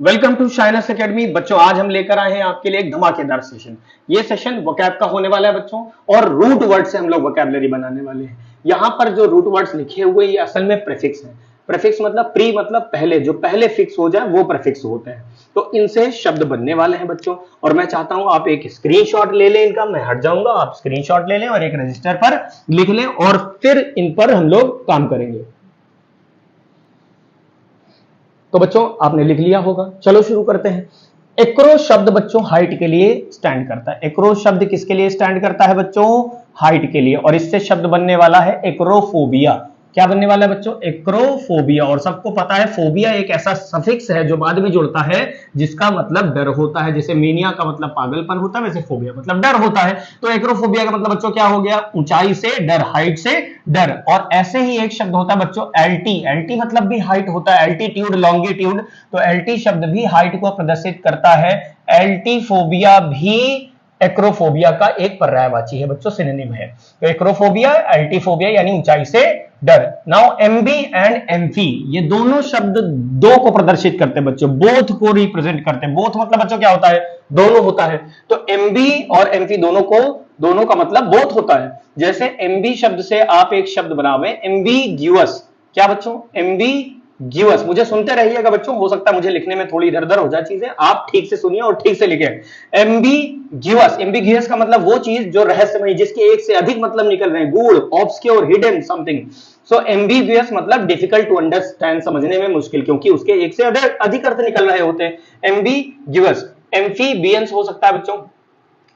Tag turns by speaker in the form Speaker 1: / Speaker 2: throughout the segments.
Speaker 1: Welcome to शाइनस academy. बच्चों आज हम लेकर आए हैं आपके लिए एक धमाकेदार सेशन। ये सेशन वोकैब का होने वाला है बच्चों, और रूट वर्ड से हम लोग वोकैबुलरी बनाने वाले हैं। यहाँ पर जो रूट वर्ड्स लिखे हुए ये असल में प्रीफिक्स हैं। प्रीफिक्स मतलब प्री मतलब पहले, जो पहले फिक्स हो जाए वो प्रीफिक्स होते हैं। तो इनसे शब्द बनने वाले हैं बच्चों, और मैं चाहता हूं आप एक स्क्रीनशॉट ले लें इनका। मैं हट जाऊंगा, आप स्क्रीनशॉट ले लें और एक रजिस्टर पर लिख लें, और फिर इन पर हम लोग काम करेंगे। तो बच्चों आपने लिख लिया होगा, चलो शुरू करते हैं। एक्रो शब्द बच्चों हाइट के लिए स्टैंड करता है। एक्रो शब्द किसके लिए स्टैंड करता है बच्चों? हाइट के लिए। और इससे शब्द बनने वाला है एक्रोफोबिया। क्या बनने वाला है बच्चों? एक्रोफोबिया। और सबको पता है फोबिया एक ऐसा सफिक्स है जो बाद में जुड़ता है, जिसका मतलब डर होता है। जैसे मेनिया का मतलब पागलपन होता है, वैसे फोबिया मतलब डर होता है। तो एक्रोफोबिया का मतलब बच्चों क्या हो गया? ऊंचाई से डर, हाइट से डर। और ऐसे ही एक शब्द होता है बच्चों एल्टी। एल्टी मतलब भी हाइट होता है, एल्टीट्यूड, लॉन्गिट्यूड। तो एल्टी शब्द भी हाइट को प्रदर्शित करता है। एल्टीफोबिया भी एक्रोफोबिया का एक पर्यायवाची है बच्चों, सिनोनिम है। तो एक्रोफोबिया, एल्टीफोबिया यानी ऊंचाई से डर। नाउ एमबी एंड एम्फी, ये दोनों शब्द दो को प्रदर्शित करते हैं बच्चों, बोथ को रिप्रेजेंट करते हैं। बोथ मतलब बच्चों क्या होता है? दोनों होता है। तो एमबी और एम्फी दोनों का मतलब बोथ होता है। जैसे एमबी शब्द से आप एक शब्द बनावे, एम्बिग्यूअस। क्या बच्चों? एम्बिग्यूअस। मुझे सुनते रहिएगा बच्चों, हो सकता है मुझे लिखने में थोड़ी इधर उधर हो जाए चीजें, आप ठीक से सुनिए और ठीक से लिखें। एम्बिग्यूअस, एम्बिग्यूअस का मतलब वो चीज जो रहस्यमय, जिसके एक से अधिक मतलब निकल रहे हैं, गूढ़, ऑब्सक्योर, हिडन समथिंग। सो एम्बिग्यूअस मतलब डिफिकल्ट टू अंडरस्टैंड, समझने में मुश्किल, क्योंकि उसके एक से अधिक अर्थ निकल रहे होते हैं। एम्बिग्यूअस। एम्फीबियंस हो सकता है बच्चों,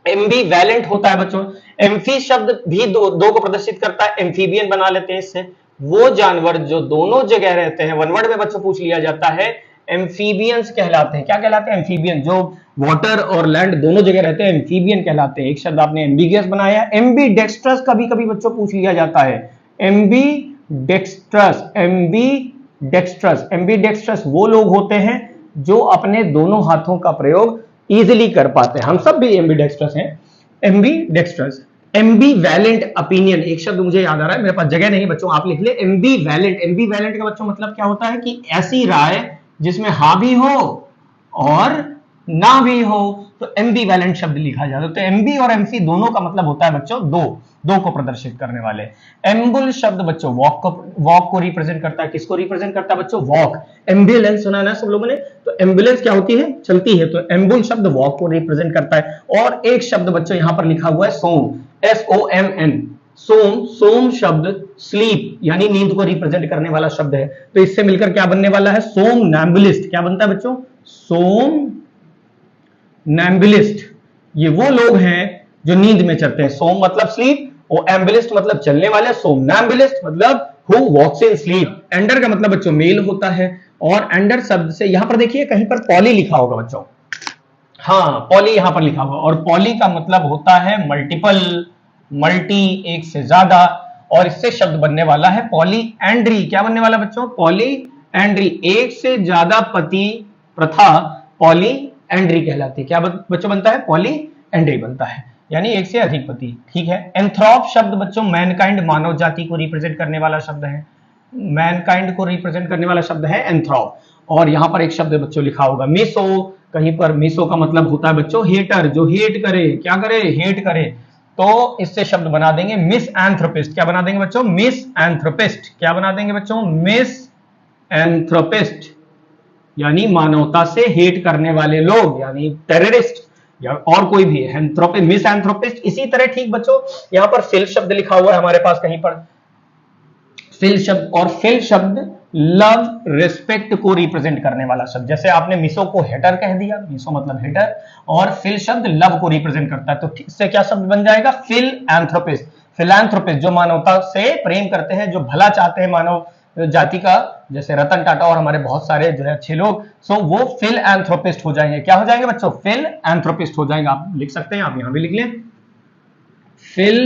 Speaker 1: एम्बीवैलेंट होता है बच्चों। एम्फी शब्द भी दो को प्रदर्शित करता है, एम्फीबियन बना लेते हैं इससे। वो जानवर जो दोनों जगह रहते हैं, वन वर्ड में बच्चों पूछ लिया जाता है, एम्फीबियंस कहलाते हैं। क्या कहलाते हैं? एम्फीबियन। जो वाटर और लैंड दोनों जगह रहते हैं, एम्फीबियन कहलाते हैं। एक शब्द आपने एम्बिगियस बनाया। एम्बी डेक्स्ट्रस कभी कभी बच्चों पूछ लिया जाता है। Aamby dextrous, Aamby dextrous, Aamby dextrous वो लोग होते हैं जो अपने दोनों हाथों का प्रयोग इजिली कर पाते हैं। हम सब भी एम्बीडेक्स्ट्रस हैं। एम्बीडेक्स्ट्रस। एम्बीवैलेंट अपिनियन, एक शब्द मुझे याद आ रहा है, मेरे पास जगह नहीं बच्चों, आप लिख ले। एम्बीवैलेंट, एम्बीवैलेंट का बच्चों मतलब क्या होता है कि ऐसी राय जिसमें हां भी हो और ना भी हो, तो एम्बीवैलेंट शब्द लिखा जाता है। तो एम्बी और एम्फी दोनों का मतलब होता है बच्चों दो को प्रदर्शित करने वाले। एम्बुल शब्द बच्चों वॉक को रिप्रेजेंट करता है। किसको रिप्रेजेंट करता है बच्चों? वॉक। एम्बुलेंस सुना ना सब लोगों ने? तो एम्बुलेंस क्या होती है? चलती है। तो एम्बुल शब्द वॉक को रिप्रेजेंट करता है। और एक शब्द बच्चों यहां पर लिखा हुआ है सोम, SOMN। सोम, सोम शब्द स्लीप यानी नींद को रिप्रेजेंट करने वाला शब्द है। तो इससे मिलकर क्या बनने वाला है? सोम नैम्बुलिस्ट। क्या बनता है बच्चों? सोम नैम्बुलिस्ट। ये वो लोग हैं जो नींद में चलते हैं। सोम मतलब स्लीप, और एम्बुलिस्ट मतलब चलने वाले। सोम नैम्बुलिस्ट मतलब हु वॉक्स इन स्लीप। एंडर का मतलब बच्चों मेल होता है। और एंडर शब्द से यहां पर देखिए कहीं पर पॉली लिखा होगा बच्चों, हाँ पॉली यहां पर लिखा होगा। और पॉली का मतलब होता है मल्टीपल, मल्टी एक से ज्यादा। और इससे शब्द बनने वाला है पॉली एंड्री। क्या बनने वाला बच्चों? पॉली एंड्री, एक से ज्यादा पति प्रथा पॉली एंड्री कहलाती है। क्या बच्चों बनता है? पॉली एंड्री बनता है, यानी एक से अधिक पति। ठीक है। एंथ्रोप शब्द बच्चों मैनकाइंड, मानव जाति को रिप्रेजेंट करने वाला शब्द है। मैनकाइंड को रिप्रेजेंट करने वाला शब्द है एंथ्रोप। और यहां पर एक शब्द बच्चों लिखा होगा मिसो। कहीं पर मिसो का मतलब होता है बच्चों हेटर, जो हेट करे। क्या करे? हेट करे। तो इससे शब्द बना देंगे मिस एंथ्रोपिस्ट। क्या बना देंगे बच्चों? मिस एंथ्रोपिस्ट। क्या बना देंगे बच्चों? मिस एंथ्रोपिस्ट, यानी मानवता से हेट करने वाले लोग, यानी टेररिस्ट या और कोई भी है। मिस एंथ्रोपिस्ट। इसी तरह ठीक बच्चों यहां पर फिल शब्द लिखा हुआ है हमारे पास कहीं पर, फिल शब्द। और फिल शब्द लव रिस्पेक्ट को रिप्रेजेंट करने वाला शब्द। जैसे आपने मिसो को हेटर कह दिया, मिसो मतलब हेटर, और फिल शब्द लव को रिप्रेजेंट करता है। तो इससे क्या शब्द बन जाएगा? फिल एंथ्रोपिस्ट। फिलैंथ्रोपिस्ट जो मानवता से प्रेम करते हैं, जो भला चाहते हैं मानव जाति का, जैसे रतन टाटा और हमारे बहुत सारे जो है अच्छे लोग, सो वो फिल एंथ्रोपिस्ट हो जाएंगे। क्या हो जाएंगे बच्चों? फिल एंथ्रोपिस्ट हो जाएंगे। आप लिख सकते हैं, आप यहां भी लिख लें। फिल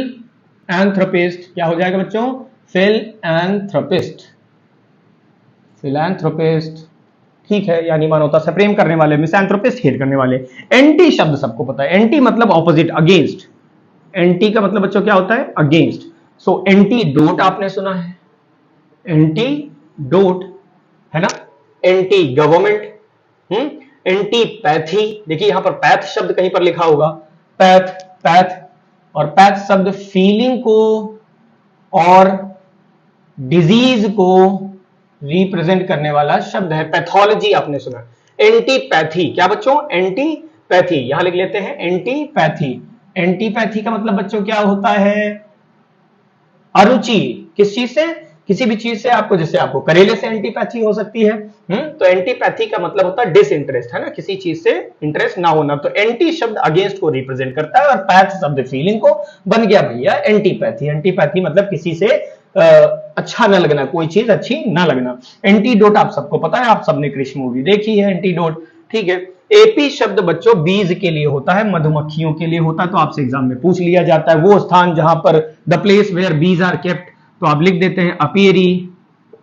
Speaker 1: एंथ्रोपिस्ट क्या हो जाएगा बच्चों? फिलैंथ्रोपिस्ट। फिलैंथ्रोपिस्ट ठीक है, यानी मानवता से प्रेम करने वाले। मिसैंथ्रोपिस्ट हेट करने वाले। एंटी शब्द सबको पता है, एंटी मतलब ऑपोजिट, अगेंस्ट। एंटी का मतलब बच्चों क्या होता है? अगेंस्ट। सो एंटी डोट आपने सुना है, एंटी डोट है ना। एंटी गवर्नमेंट, एंटीपैथी, देखिए यहां पर पैथ शब्द कहीं पर लिखा होगा, पैथ पैथ, और पैथ शब्द फीलिंग को और डिजीज को रिप्रेजेंट करने वाला शब्द है। पैथोलॉजी आपने सुना, एंटीपैथी, क्या बच्चों, एंटीपैथी, यहां लिख लेते हैं एंटीपैथी। एंटीपैथी का मतलब बच्चों क्या होता है, अरुचि, किस चीज से, किसी भी चीज से आपको, जैसे आपको करेले से एंटीपैथी हो सकती है, तो एंटीपैथी का मतलब होता है डिसइंटरेस्ट, है ना, किसी चीज से इंटरेस्ट ना होना। तो एंटी शब्द अगेंस्ट को रिप्रेजेंट करता है और पैथ शब्द फीलिंग को, बन गया भैया एंटीपैथी। एंटीपैथी मतलब किसी से अच्छा ना लगना, कोई चीज अच्छी ना लगना। एंटीडोट आप सबको पता है, आप सबने कृष्ण मूवी देखी है, एंटीडोट, ठीक है। एपी शब्द बच्चों बीज के लिए होता है, मधुमक्खियों के लिए होता है, तो आपसे एग्जाम में पूछ लिया जाता है, वो स्थान जहां पर the place where bees are kept, तो आप लिख देते हैं अपियरी,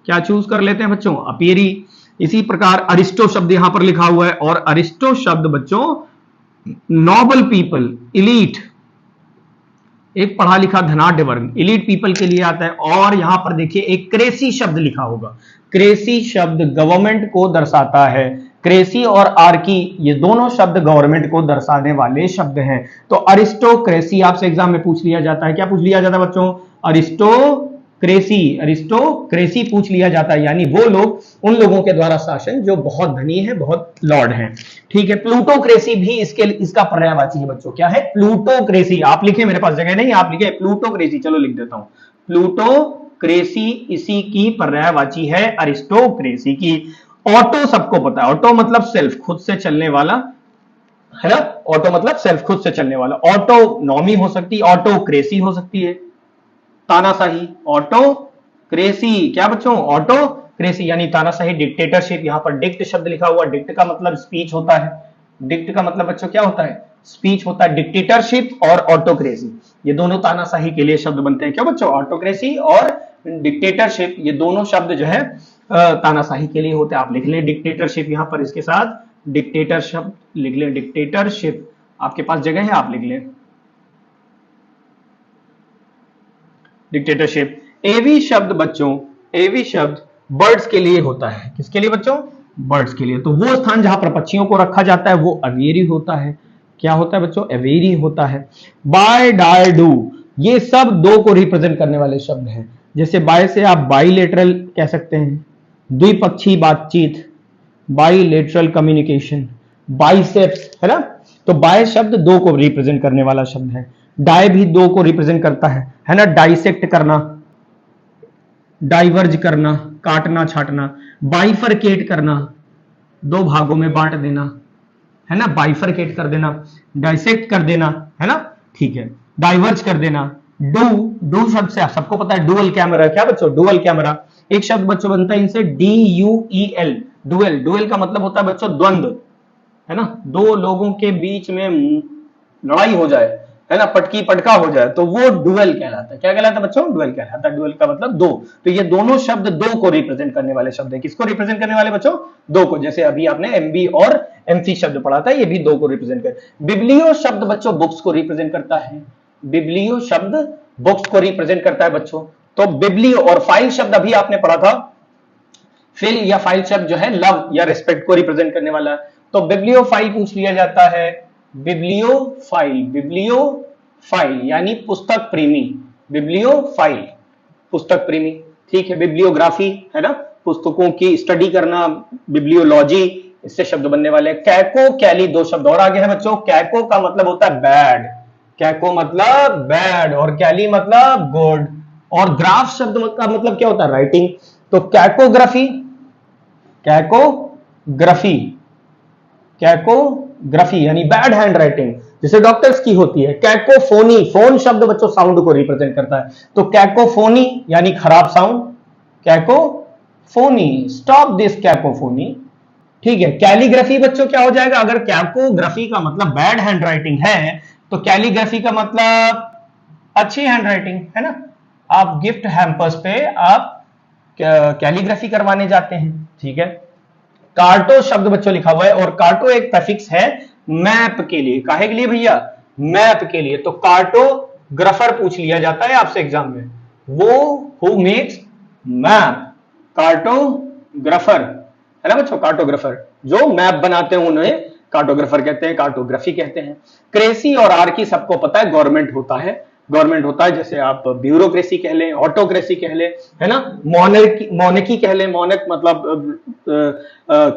Speaker 1: क्या चूज कर लेते हैं बच्चों, अपियरी। इसी प्रकार अरिस्टो शब्द यहां पर लिखा हुआ है, और अरिस्टो शब्द बच्चों नोबल पीपल, इलीट, एक पढ़ा लिखा धनाढ्य वर्ग, इलीट पीपल के लिए आता है। और यहां पर देखिए एक क्रेसी शब्द लिखा होगा, क्रेसी शब्द गवर्नमेंट को दर्शाता है। क्रेसी और आर्की ये दोनों शब्द गवर्नमेंट को दर्शाने वाले शब्द हैं। तो अरिस्टोक्रेसी आपसे एग्जाम में पूछ लिया जाता है, क्या पूछ लिया जाता है बच्चों, अरिस्टोक्रेसी, अरिस्टोक्रेसी पूछ लिया जाता है, यानी वो लोग, उन लोगों के द्वारा शासन जो बहुत धनी है, बहुत लॉर्ड हैं, ठीक है। प्लूटोक्रेसी भी इसका पर्यायवाची है बच्चों, क्या है, प्लूटोक्रेसी। आप लिखे, मेरे पास जगह नहीं, आप लिखे प्लूटोक्रेसी, चलो लिख देता हूं, प्लूटोक्रेसी इसी की पर्यायवाची है, अरिस्टोक्रेसी की। ऑटो सबको पता है, ऑटो मतलब सेल्फ, खुद से चलने वाला, है ना, ऑटो मतलब सेल्फ, खुद से चलने वाला। ऑटोनॉमी हो सकती है, ऑटोक्रेसी हो सकती है, तानाशाही, ऑटोक्रेसी, क्या बच्चों, ऑटोक्रेसी यानी तानाशाही। डिक्टेटरशिप, यहां पर डिक्ट शब्द लिखा हुआ, डिक्ट का मतलब स्पीच होता है, डिक्ट का मतलब बच्चों क्या होता है, स्पीच होता है। डिक्टेटरशिप और ऑटोक्रेसी ये दोनों तानाशाही के लिए शब्द बनते हैं, क्या बच्चों, ऑटोक्रेसी और डिक्टेटरशिप ये दोनों शब्द जो है तानाशाही के लिए होते हैं। आप लिख लें डिक्टेटरशिप, यहां पर इसके साथ डिक्टेटर शब्द लिख लें, डिक्टेटरशिप, आपके पास जगह है आप लिख लें डिक्टेटरशिप। एवी शब्द बच्चों, एवी शब्द बर्ड्स के लिए होता है, किसके लिए बच्चों, बर्ड्स के लिए। तो वो स्थान जहां पर पक्षियों को रखा जाता है वो अवेरी होता है, क्या होता है बच्चों, अवेरी होता है। बाय, डाय, डू ये सब दो को रिप्रेजेंट करने वाले शब्द हैं। जैसे बाय से आप बाइलेटरल कह सकते हैं, द्विपक्षीय बातचीत, बाइलेटरल कम्युनिकेशन, बाइसेप्स, है ना। तो बाय शब्द दो को रिप्रेजेंट करने वाला शब्द है, डाय भी दो को रिप्रेजेंट करता है ना, डाइसेक्ट करना, डाइवर्ज करना, काटना छाटना, बाइफरकेट करना, दो भागों में बांट देना, है ना, बाइफरकेट कर देना, डाइसेक्ट कर देना, है ना, ठीक है, डाइवर्ज कर देना। डू, डू शब्द से सबको पता है डुअल कैमरा, क्या बच्चों, डुअल कैमरा। एक शब्द बच्चों बनता है इनसे DUEL, डुअल, डुअल का मतलब होता है बच्चों द्वंद्व, है ना, दो लोगों के बीच में लड़ाई हो जाए, है ना, पटकी पटका हो जाए, तो वो डुअल कहलाता है, क्या कहलाता है बच्चों, डुअल कहलाता है। डुअल का मतलब दो, तो ये दोनों शब्द दो को रिप्रेजेंट करने वाले शब्द है। किसको रिप्रेजेंट करने वाले बच्चों, दो को। जैसे अभी आपने MB और MC शब्द पढ़ा था, ये भी दो को रिप्रेजेंट कर। बिब्लियो शब्द बच्चों बुक्स को रिप्रेजेंट करता है, बिब्लियो शब्द बुक्स को रिप्रेजेंट करता है बच्चों। तो बिब्लियो और फाइल शब्द अभी आपने पढ़ा था, फिल या फाइल शब्द जो है लव या रिस्पेक्ट को रिप्रेजेंट करने वाला है। तो बिब्लियो फाइल पूछ लिया जाता है, बिब्लियो फाइल, बिब्लियो फाइल यानी पुस्तक प्रेमी, बिब्लियो फाइल पुस्तक प्रेमी, ठीक है। बिब्लियोग्राफी, है ना, पुस्तकों की स्टडी करना, बिब्लियोलॉजी, इससे शब्द बनने वाले। कैको, कैली, दो शब्द और आगे है बच्चों। कैको का मतलब होता है बैड, कैको मतलब बैड, और कैली मतलब गुड। और ग्राफ शब्द का मतलब क्या होता है, राइटिंग। तो कैकोग्राफी, कैकोग्राफी, कैकोग्राफी यानी बैड हैंड राइटिंग, जैसे डॉक्टर्स की होती है। कैकोफोनी, फोन शब्द बच्चों साउंड को रिप्रेजेंट करता है, तो कैकोफोनी यानी खराब sound, cacophony, stop this cacophony, ठीक है। कैलीग्राफी बच्चों क्या हो जाएगा, अगर कैकोग्राफी का मतलब बैड हैंड राइटिंग है, तो कैलीग्राफी का मतलब अच्छी हैंड राइटिंग, है ना। आप गिफ्ट हैम्पर्स पे आप कैलीग्राफी करवाने जाते हैं, ठीक है। कार्टो शब्द बच्चों लिखा हुआ है, और कार्टो एक प्रीफिक्स है मैप के लिए, काहे के लिए भैया, मैप के लिए। तो कार्टोग्राफर पूछ लिया जाता है आपसे एग्जाम में, वो हु मेक्स मैप, कार्टोग्राफर, है ना बच्चों, कार्टोग्राफर जो मैप बनाते हैं उन्हें कार्टोग्राफर कहते हैं, कार्टोग्राफी कहते हैं। क्रेसी और आर्की सबको पता है गवर्नमेंट होता है, गवर्नमेंट होता है, जैसे आप ब्यूरोक्रेसी कह लें, ऑटोक्रेसी कह लें, है ना, मोनेकी कह लें, मोनेक मतलब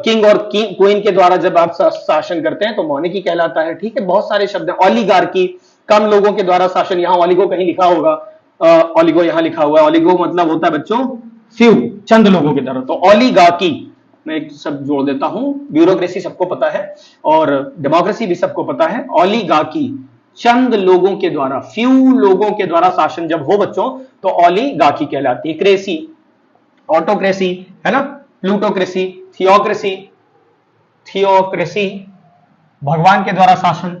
Speaker 1: किंग और क्वीन के द्वारा जब आप शासन करते हैं तो मोनेकी कहलाता है। ठीक है, बहुत सारे शब्द हैं। ऑलिगार्की, कम लोगों के द्वारा शासन, यहां ऑलिगो कहीं लिखा होगा, ऑलिगो यहां लिखा हुआ है, ऑलिगो मतलब होता है बच्चों फ्यू, चंद लोगों के द्वारा, तो ऑलिगार्की मैं एक शब्द जोड़ देता हूं। ब्यूरोक्रेसी सबको पता है और डेमोक्रेसी भी सबको पता है। ऑलिगार्की चंद लोगों के द्वारा, फ्यू लोगों के द्वारा शासन जब हो बच्चों तो ऑलिगार्की कहलाती है। क्रेसी, ऑटोक्रेसी, है ना, प्लूटोक्रेसी, थियोक्रेसी, थियोक्रेसी भगवान के द्वारा शासन,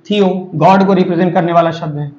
Speaker 1: थियो गॉड को रिप्रेजेंट करने वाला शब्द है,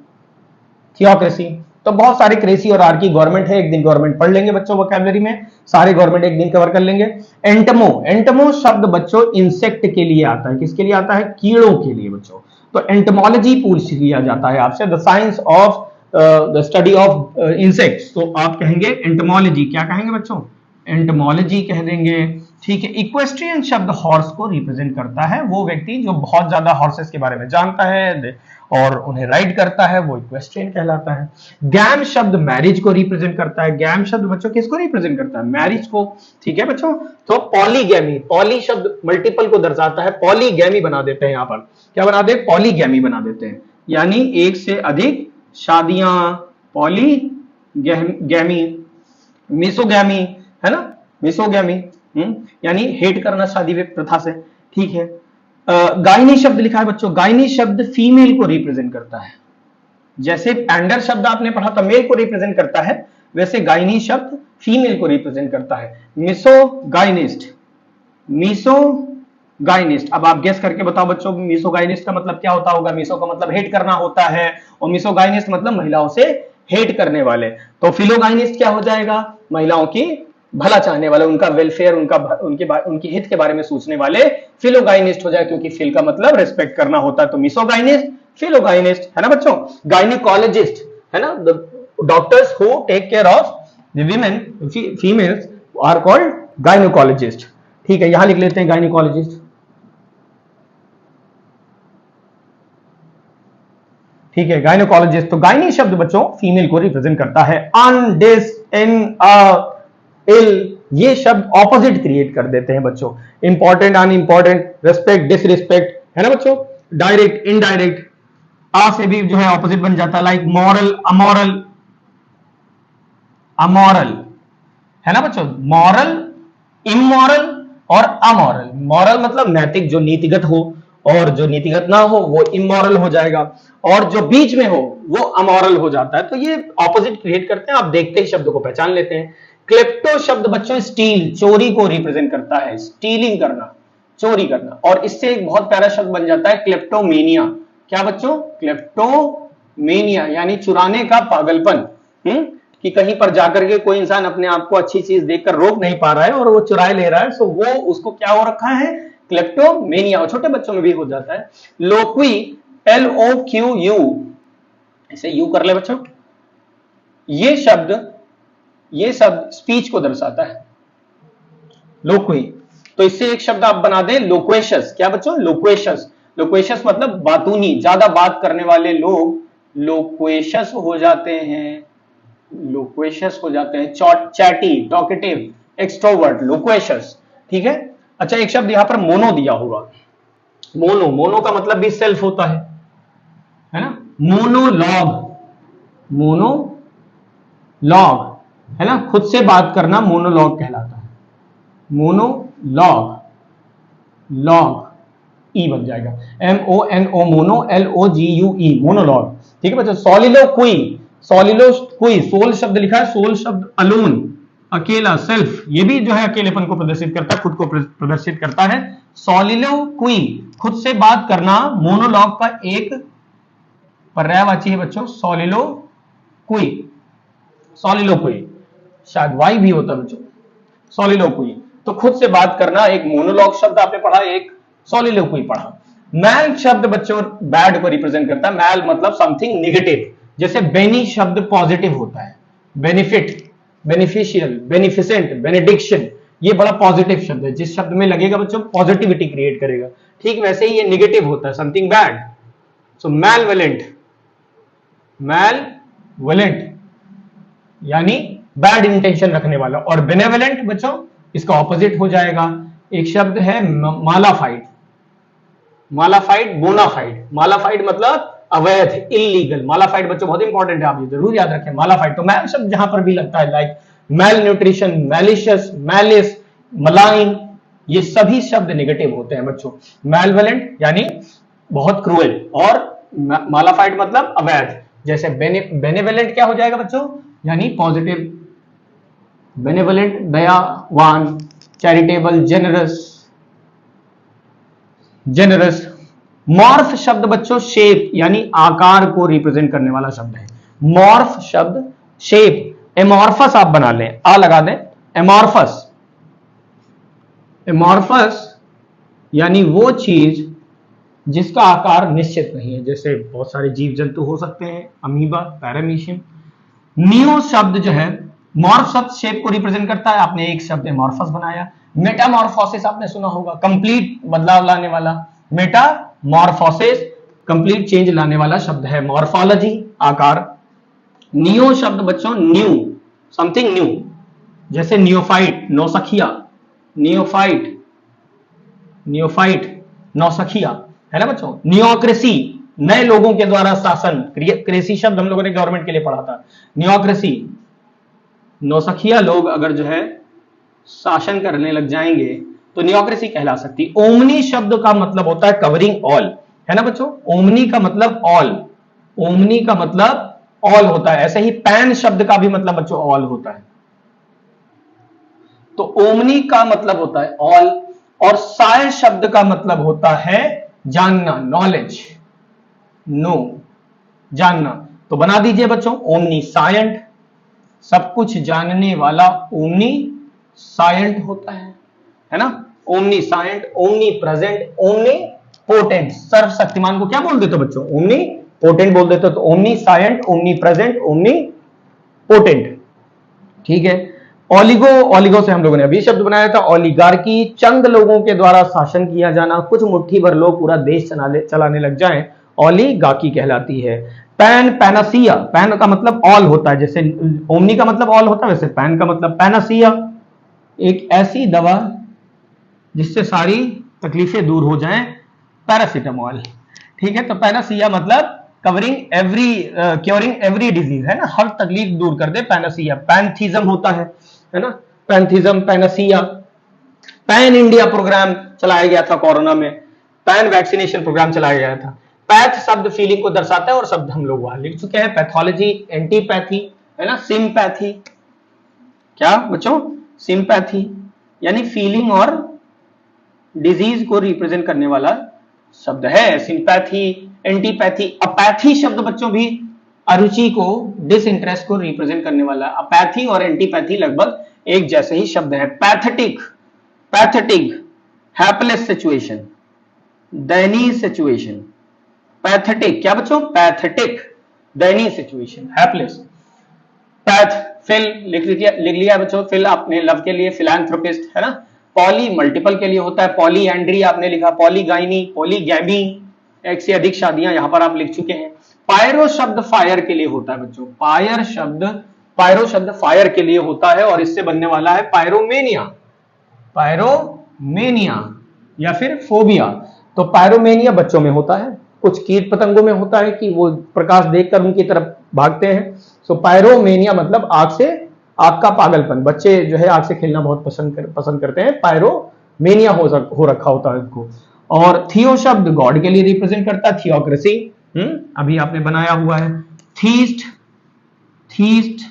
Speaker 1: थियोक्रेसी। तो बहुत सारे क्रेसी और आर्की गवर्नमेंट है, एक दिन गवर्नमेंट पढ़ लेंगे बच्चों वोकैबुलरी में, सारे गवर्नमेंट एक दिन कवर कर लेंगे। एंटमो, एंटमो शब्द बच्चों इंसेक्ट के लिए आता है, किसके लिए आता है, कीड़ों के लिए बच्चों। तो एंटमोलॉजी पूछ लिया जाता है आपसे, the science of the study of insects, तो आप कहेंगे एंटमोलॉजी, क्या कहेंगे बच्चों, एंटमोलॉजी कह देंगे। ठीक है, इक्वेस्ट्रियन शब्द हॉर्स को रिप्रेजेंट करता है, वो व्यक्ति जो बहुत ज्यादा हॉर्सेस के बारे में जानता है और उन्हें राइड करता है वो इक्वेस्ट्रियन कहलाता है। गैम शब्द मैरिज को रिप्रेजेंट करता है, गैम शब्द बच्चों किसको रिप्रेजेंट करता है, मैरिज को। ठीक है बच्चों, तो पॉलीगैमी, पॉली शब्द मल्टीपल को दर्शाता है, पॉलीगैमी बना देते हैं, यहां पर क्या बना दे, पॉलीगैमी बना देते हैं, यानी एक से अधिक शादियां, पॉलीगैमी। मिसोगैमी, है ना, मिसोगैमी यानी हेट करना शादी प्रथा से। ठीक है, गायनी शब्द लिखा है बच्चों, गायनी शब्द फीमेल को रिप्रेजेंट करता है, जैसे पैंडर शब्द आपने पढ़ा था मेल को रिप्रेजेंट करता है, वैसे गायनी शब्द फीमेल को रिप्रेजेंट करता है। मिसोगाइनिस्ट, मिसोगाइनिस्ट, अब आप गेस करके बताओ बच्चों मिसोगाइनिस्ट का मतलब क्या होता होगा। मिसो का मतलब हेट करना होता है और मिसोगाइनिस्ट मतलब महिलाओं से हेट करने वाले, तो फिलोगाइनिस्ट क्या हो जाएगा, महिलाओं की भला चाहने वाले, उनका वेलफेयर, उनके हित के बारे में सोचने वाले फिलोगाइनिस्ट हो जाए, क्योंकि फिल का मतलब रिस्पेक्ट करना होता है, तो मिसोगाइनिस्ट, फिलोगाइनिस्ट, है ना बच्चों। गायनिकोलॉजिस्ट, है ना, doctors who take care of the women, females are called gynaecologist. ठीक है, यहां लिख लेते हैं गायनिकोलॉजिस्ट। ठीक है, गायनिकोलॉजिस्ट, तो गायनी शब्द बच्चों फीमेल को रिप्रेजेंट करता है। अन, डिस, इन, इल, ये शब्द ऑपोजिट क्रिएट कर देते हैं बच्चों, इंपॉर्टेंट, अनइंपॉर्टेंट, रिस्पेक्ट, डिसरिस्पेक्ट, है ना बच्चों, डायरेक्ट, इनडायरेक्ट, आ से भी जो है ऑपोजिट बन जाता है, लाइक मॉरल, अमॉरल, अमॉरल, है ना बच्चों, मॉरल, इमॉरल और अमॉरल। मॉरल मतलब नैतिक, जो नीतिगत हो, और जो नीतिगत ना हो वो इमॉरल हो जाएगा, और जो बीच में हो वो अमॉरल हो जाता है। तो ये ऑपोजिट क्रिएट करते हैं, आप देखते ही शब्द को पहचान लेते हैं। क्लेप्टो शब्द बच्चों स्टील, चोरी को रिप्रेजेंट करता है, स्टीलिंग करना, चोरी करना, और इससे एक बहुत प्यारा शब्द बन जाता है क्लेप्टोमेनिया। क्या बच्चों, क्लेप्टोमेनिया यानी चुराने का पागलपन, कि कहीं पर जाकर के कोई इंसान अपने आप को अच्छी चीज देखकर रोक नहीं पा रहा है और वो चुराए ले रहा है, तो वो उसको क्या हो रखा है, क्लेप्टोमेनिया, और छोटे बच्चों में भी हो जाता है। लोक्वी, LOQU, ऐसे यू कर ले बच्चों, ये शब्द स्पीच को दर्शाता है, लोक्वी। तो इससे एक शब्द आप बना दें लोक्वेशियस, क्या बच्चों, लोक्वेशियस, लोक्वेशियस मतलब बातूनी, ज्यादा बात करने वाले लोग लोक्वेशियस हो जाते हैं, लोक्वेशियस हो जाते हैं, चैटी, टॉकेटिव, एक्सट्रोवर्ट, लोक्वेशियस। ठीक है, अच्छा एक शब्द यहां पर मोनो दिया होगा, मोनो, मोनो का मतलब भी सेल्फ होता है ना, मोनोलॉग, मोनोलॉग, है ना, खुद से बात करना मोनोलॉग कहलाता है, मोनोलॉग, लॉग, ई बन जाएगा, MONO, मोनो, LOGUE, मोनोलॉग। ठीक है बच्चों, सॉलिलोक्वी, सॉलिलोक्वी, सोल शब्द लिखा है, सोल शब्द अलोन, अकेला, सेल्फ, ये भी जो है अकेलेपन को प्रदर्शित करता है, खुद को प्रदर्शित करता है। सॉलिलोक्वी, खुद से बात करना, मोनोलॉग का एक पर्यायवाची है बच्चों, सॉलिलोक्वी, सॉलिलोक्वी, शायद वाई भी होता है बच्चों, सॉलिलोक्वी, तो खुद से बात करना, एक मोनोलॉग शब्द आपने पढ़ा, एक सॉलिलोक्वी पढ़ा। मैल शब्द बच्चों बैड को रिप्रेजेंट करता है, मैल मतलब समथिंग नेगेटिव, जैसे बेनी शब्द पॉजिटिव होता है, बेनिफिट, बेनिफिशियल, बेनिफिसेंट, बेनेडिक्शन, ये बड़ा पॉजिटिव शब्द है, जिस शब्द में लगेगा बच्चों पॉजिटिविटी क्रिएट करेगा। ठीक वैसे ही ये निगेटिव होता है, समथिंग बैड। सो मैलवोलेंट, मैलवोलेंट यानी बैड इंटेंशन रखने वाला। और बेनेवोलेंट बच्चों इसका ऑपोजिट हो जाएगा। एक शब्द है मालाफाइड, मालाफाइड, बोनाफाइड। मालाफाइड मतलब अवैध, इलीगल। मालाफाइड बच्चों बहुत इंपॉर्टेंट है, आप ये जरूर याद रखें। मालाफाइड तो मैल शब्द जहां पर भी लगता है, लाइक मैल न्यूट्रिशन, मैलिशियस, मैलिस, मलाइन, ये सभी शब्द नेगेटिव होते हैं बच्चों। मैलवोलेंट यानी बहुत क्रूएल, और मालाफाइड मतलब अवैध। जैसे बेनेवोलेंट क्या हो जाएगा बच्चों, यानी पॉजिटिव, बेनेवोलेंट दयावान, चैरिटेबल, जेनरस, जेनरस। मॉर्फ शब्द बच्चों शेप यानी आकार को रिप्रेजेंट करने वाला शब्द है। मॉर्फ शब्द शेप, एमॉर्फस आप बना लें, आ लगा दें, एमॉर्फस। एमॉर्फस यानी वो चीज जिसका आकार निश्चित नहीं है, जैसे बहुत सारे जीव जंतु हो सकते हैं, अमीबा, पैरामीशियम। नियो शब्द जो है, मॉर्फ शब्द शेप को रिप्रेजेंट करता है, आपने एक शब्द एमॉर्फस बनाया। मेटामॉर्फोसिस आपने सुना होगा, कंप्लीट बदलाव लाने वाला। मेटामॉर्फोसिस कंप्लीट चेंज लाने वाला शब्द है। मॉर्फोलॉजी आकार। नियो शब्द बच्चों न्यू, समथिंग न्यू, जैसे नियोफाइट, नौसखिया, नियोफाइट, नियोफाइट, नौसखिया, है ना बच्चों। नियोक्रेसी नए लोगों के द्वारा शासन, क्रेसी शब्द हम लोगों ने गवर्नमेंट के लिए पढ़ा था। नियोक्रेसी, नौसखिया लोग अगर जो है शासन करने लग जाएंगे तो नियोक्रेसी कहला सकती। ओमनी शब्द का मतलब होता है कवरिंग ऑल, है ना बच्चों। ओमनी का मतलब ऑल, ओमनी का मतलब ऑल होता है। ऐसे ही पैन शब्द का भी मतलब बच्चों ऑल होता है। तो ओमनी का मतलब होता है ऑल, और साय शब्द का मतलब होता है जानना, नॉलेज, नो, जानना। तो बना दीजिए बच्चों ओमनी साइंट, सब कुछ जानने वाला ओमनी साइंट होता है ना। Omniscient, omnipresent, omnipotent. सर्वशक्तिमान को क्या बोल देते हो बच्चों, ओमनी पोटेंट बोल देते हो। तो omniscient, omnipresent, omnipotent. ठीक है। ओलिगो, ओलिगो से हम लोगों ने अभी शब्द बनाया था। ओलिगार्की चंद लोगों के द्वारा शासन किया जाना, कुछ मुट्ठी भर लोग पूरा देश चलाने लग जाएं, ओलिगार्की कहलाती है। पैन, पैनासिया, पैन का मतलब ऑल होता है, जैसे ओमनी का मतलब ऑल होता है, वैसे पैन का मतलब पैनासिया, एक ऐसी दवा जिससे सारी तकलीफें दूर हो जाएं, पैरासिटामोल। ठीक है। तो पैनासिया मतलब covering every, curing every disease, है ना, हर तकलीफ दूर कर दे, पैनासिया। पैंथीजम होता है ना, पैंथीजम, पैनासिया। पैन इंडिया प्रोग्राम चलाया गया था कोरोना में, पैन वैक्सीनेशन प्रोग्राम चलाया गया था। पैथ शब्द फीलिंग को दर्शाता है, और शब्द हम लोग वहां लिख चुके हैं। पैथोलॉजी, एंटीपैथी, है ना, सिंपैथी, क्या बच्चों, सिंपैथी यानी फीलिंग और डिजीज को रिप्रेजेंट करने वाला शब्द है। Sympathy, antipathy. अपैथी शब्द बच्चों भी अरुचि को, डिसइंटरेस्ट को रिप्रेजेंट करने वाला। अपैथी और एंटीपैथी लगभग एक जैसे ही शब्द है। पैथेटिक, पैथेटिक, हैपलेस सिचुएशन, दयनीय सिचुएशन। पैथेटिक क्या बच्चों, पैथेटिक, दयनीय सिचुएशन, हैपलेस। पैथ, फिल लिख लिया बच्चों, फिल आपने लव के लिए, फिलैंथ्रोपिस्ट, है ना। पॉली मल्टीपल के लिए होता है, पॉलीएंड्री आपने लिखा, पॉलीगाइनी, पॉलीगैमी, एक से अधिक शादियां यहां पर आप लिख चुके हैं। पायरो शब्द फायर के लिए होता है बच्चों, पायर शब्द, पायरो शब्द फायर के लिए होता है, और इससे बनने वाला है पायरोमेनिया, पायरोमेनिया या फिर फोबिया। तो पायरोमेनिया बच्चों में होता है, कुछ कीट पतंगों में होता है कि वो प्रकाश देखकर उनकी तरफ भागते हैं। सो पायरोमेनिया मतलब आग से, आग का पागलपन। बच्चे जो है आग से खेलना बहुत पसंद करते हैं, पायरोमेनिया हो रखा होता है उनको। और थियो शब्द गॉड के लिए रिप्रेजेंट करता है, थियोक्रेसी, अभी आपने बनाया हुआ है। थीस्ट, थीस्ट,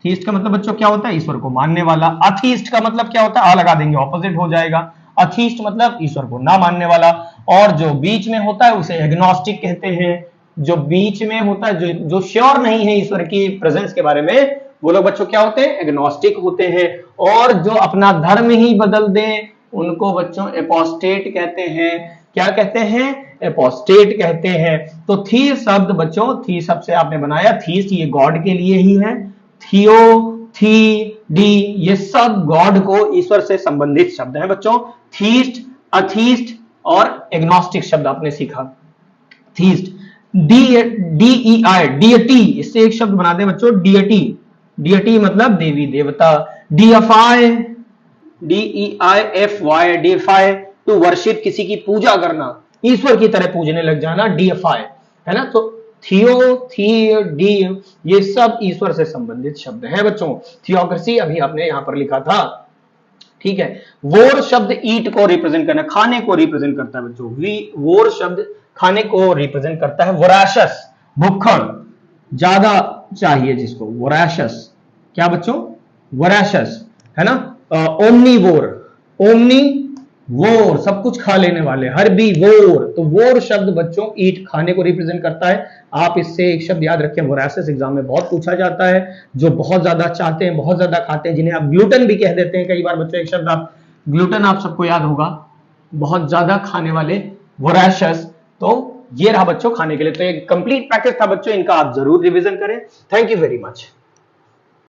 Speaker 1: थीस्ट का मतलब बच्चों क्या होता है, ईश्वर को मानने वाला। अथीस्ट का मतलब क्या होता है, आ लगा देंगे, ऑपोजिट हो जाएगा। अथीस्ट मतलब ईश्वर को ना मानने वाला। और जो बीच में होता है उसे एग्नोस्टिक कहते हैं। जो बीच में होता है, जो श्योर नहीं है ईश्वर की प्रेजेंस के बारे में, वो लोग बच्चों क्या होते हैं, एग्नोस्टिक होते हैं। और जो अपना धर्म ही बदल दें उनको बच्चों एपोस्टेट कहते हैं। क्या कहते हैं, एपोस्टेट कहते हैं। तो थी शब्द बच्चों, थी शब्द से आपने बनाया, थीस्ट, ये गॉड के लिए ही है। थियो, थी, डी, ये सब गॉड को, ईश्वर से संबंधित शब्द हैं बच्चों। थीस्ट, अथीस्ट और एग्नोस्टिक शब्द आपने सीखा। थीस्ट, DEI, डियटी, इससे एक शब्द बना दें बच्चों, डियटी। डियटी मतलब देवी देवता। Deify, DEIFY, deify, to worship, किसी की पूजा करना, ईश्वर की तरह पूजने लग जाना, डीएफआई है ना। तो थियो, थी, डी, ये सब ईश्वर से संबंधित शब्द हैं बच्चों। थियोक्रेसी अभी आपने यहां पर लिखा था, ठीक है। वोर शब्द ईट को रिप्रेजेंट करना, खाने को रिप्रेजेंट करता है बच्चों। वोर शब्द खाने को रिप्रेजेंट करता है। वोराशस, भुक्खड़, ज्यादा चाहिए जिसको, वोराशस। क्या बच्चों? वोराशस, है ना। ओमनीवोर, ओमनी वोर, सब कुछ खा लेने वाले, हर्बी वोर। तो वोर शब्द बच्चों ईट, खाने को रिप्रेजेंट करता है। आप इससे एक शब्द याद रखें, वोरासिस, एग्जाम में बहुत पूछा जाता है। जो बहुत ज्यादा चाहते हैं, बहुत ज्यादा खाते हैं, जिन्हें आप ग्लूटन भी कह देते हैं कई बार बच्चों। एक शब्द आप ग्लूटन, आप सबको याद होगा, बहुत ज्यादा खाने वाले, वोराशियस। तो ये रहा बच्चों खाने के लिए। तो एक कंप्लीट पैकेज था बच्चों, इनका आप जरूर रिवीजन करें। Thank you very much.